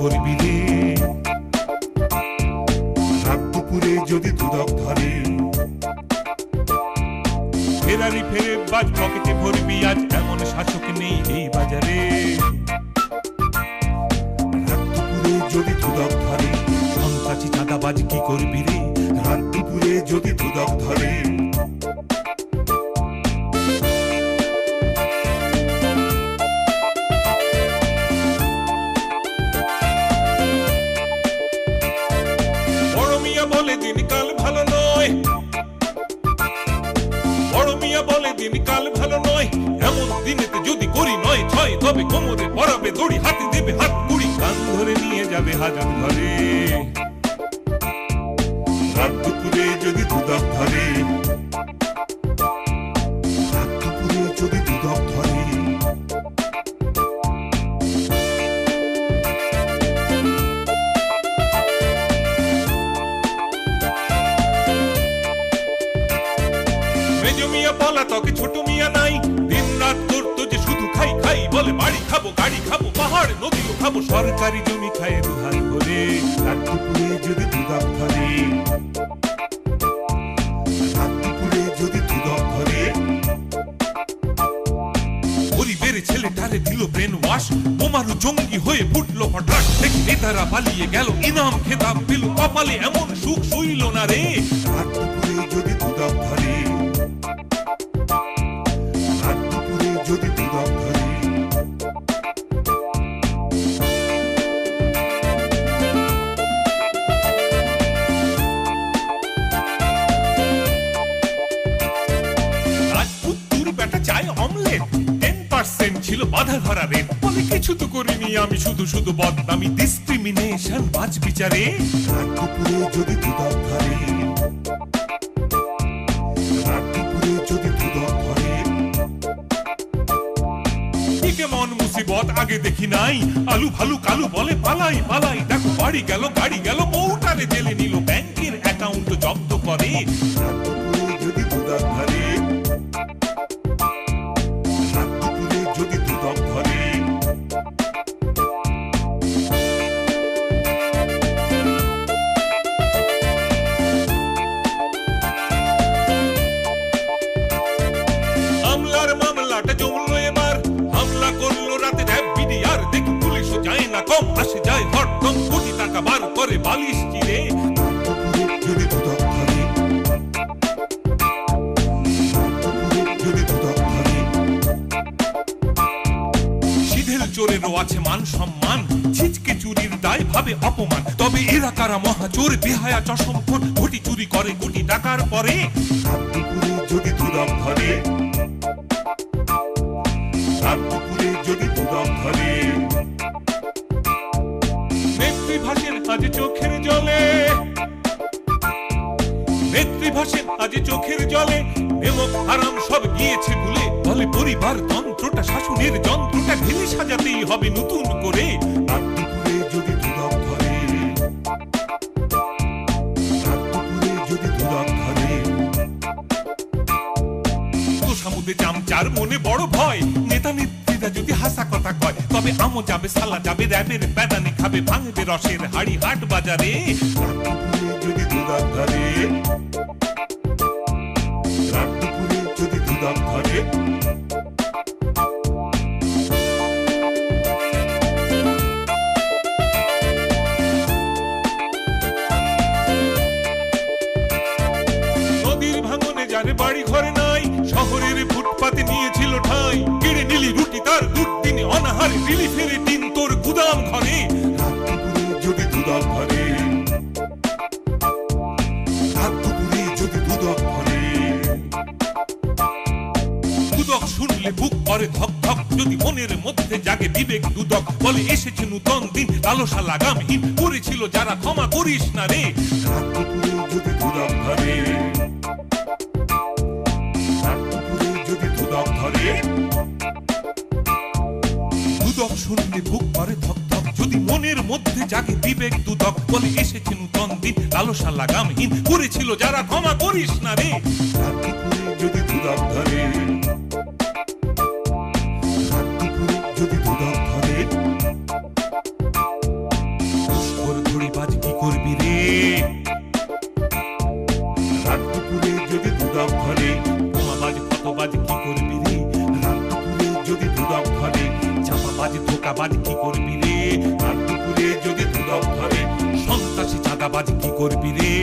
করবি রে? রাত দুপুরে যদি দুদক ধরে, ফেরারি ফেরে বাজ পকেটে ভরবি আজ, এমন শাসক নেই এই বাজারে। রাত দুপুরে যদি দুদক ধরে, সন্ত্রাসী চাঁদাবাজ কি করবি রে? রাত দুপুরে যদি দুদক ধরে। বড় মিয়া বলে দিনকাল ভালো নয়, বড় মিয়া বলে দিনকাল ভালো নয়, এমন দিনেতে যদি করি নয় ছয়, তবে কোমরে পরাবে দড়ি, হাতে দেবে হাত কুড়ি, কান ধরে নিয়ে যাবে হাজত ঘরে। রাত দুপুরে যদি দুদক ধরে, রাত দুপুরে যদি দুদক ধরে। মেজো মিয়া পলাতক, ছোট মিয়া নাই, দিন রাত করতো যে শুধু খাই খাই, বলে বাড়ি খাবো গাড়ি খাবো পাহাড় নদীও খাবো, সরকারি জমি খায় দুহার করে। রাত দুপুরে যদি দুদক ধরে, রাত দুপুরে যদি দুদক ধরে। গরিবের ছেলেটারে দিল ব্রেন ওয়াশ, বোমারু জঙ্গি হয়ে ফুটলো হঠাৎ, দেখি নেতারা পালিয়ে গেল, ইনাম খেতাব পেল, কপালে এমন সুখ সইল না রে। রাত দুপুরে যদি দুদক ধরে, রাত দুপুরে যদি দুদক ধরে। রাজপুত্তুর বেটা চায় অমলেট, 10% ছিল বাধা ধরা রেট, বলে কিছু তো করিনি আমি, শুধু শুধু বদনামি, ডিসক্রিমিনেশন বাজ বিচারে। রাত দুপুরে যদি দুদক ধরে, রাত দুপুরে যদি দুদক ধরে। কেমন মুসিবত আগে দেখি নাই, আলু ভালু কালু বলে পালাই পালাই, দেখো বাড়ি গেল গাড়ি গেল, বউটারে জেলে নিল, ব্যাংকের অ্যাকাউন্ট জব্দ করে। রাত দুপুরে যদি দুদক ধরে, রাত দুপুরে যদি দুদক ধরে। আমলার মামলাটা জমলো এবার, হামলা করলো রাতে র্যাব বিডিআর, দেখি পুলিশও যায় না কম, আসে যায় হরদম, কোটি টাকা বার করে বালিশ চিরে। যদি দুদক ধরে, যদি দুদক ধরে। সিধেল চোরেরও আছে মান সম্মান, ছিচকে চুরির দায় ভাবে অপমান, তবে এরা কারা মহাচোর, বেহায়া চশমখোর, ঘটি চুরি করে কোটি টাকার পরে। রাত দুপুরে যদি দুদক ধরে, রাত দুপুরে যদি দুদক ধরে। নেত্রী ভাসেন আজ চোখের জলে, নেত্রী ভাসেন আজ চোখের জলে, নেমক হারাম সব গিয়েছে ভুলে, বলে পরিবার তন্ত্রটা শাসনের যন্ত্রটা ঢেলে সাজাতেই হবে নতুন করে। রাত দুপুরে যদি দুদক ধরে, রাত দুপুরে যদি দুদক ধরে। সামুদ্রে চামচার মনে বড় ভয়, নেতা নেত্রীরা যদি হাসা কথা কয়, তবে আমও যাবে সালা যাবে, র্যাবের প্যাদানি খাবে, ভাঙবে রসের হাড়ি হাট বাজারে। রাত দুপুরে যদি দুদক ধরে, রাত দুপুরে যদি দুদক ধরে। নদীর ভাঙনে যারে বাড়ি ঘরে নাই, শহরের ফুটপাতে নিয়েছিল ঠাঁই, কেড়ে নিলি রুটি তার দুর্দিনে অনাহারে, রিলিফের দিন তোর গুদাম ঘরে। রাত দুপুরে যদি দুদক ধরে, রাত দুপুরে যদি দুদক ধরে। দুদক শুনলে বুক করে ধক ধক, যদি মনের মধ্যে জাগে বিবেক দুদক, বলে এসেছে নূতন দিন, লালসা লাগামহীন করেছিল যারা, ক্ষমা করিস না রে। রাত দুপুরে যদি দুদক ধরে, দুদক শুনলে বুক করে ধক ধক, যদি মনের মধ্যে জাগে বিবেক দুদক, বলে এসেছে নূতন দিন, লালসা লাগামহীন করেছিল যারা, ক্ষমা করিস না রে। রাত দুপুরে যদি দুদক ধরে, রাত দুপুরে যদি দুদক ধরে। চাঁদাবাজ কি করবি রে? রাত দুপুরে যদি দুদক ধরে, সন্ত্রাসী চাঁদাবাজ কি করবি রে?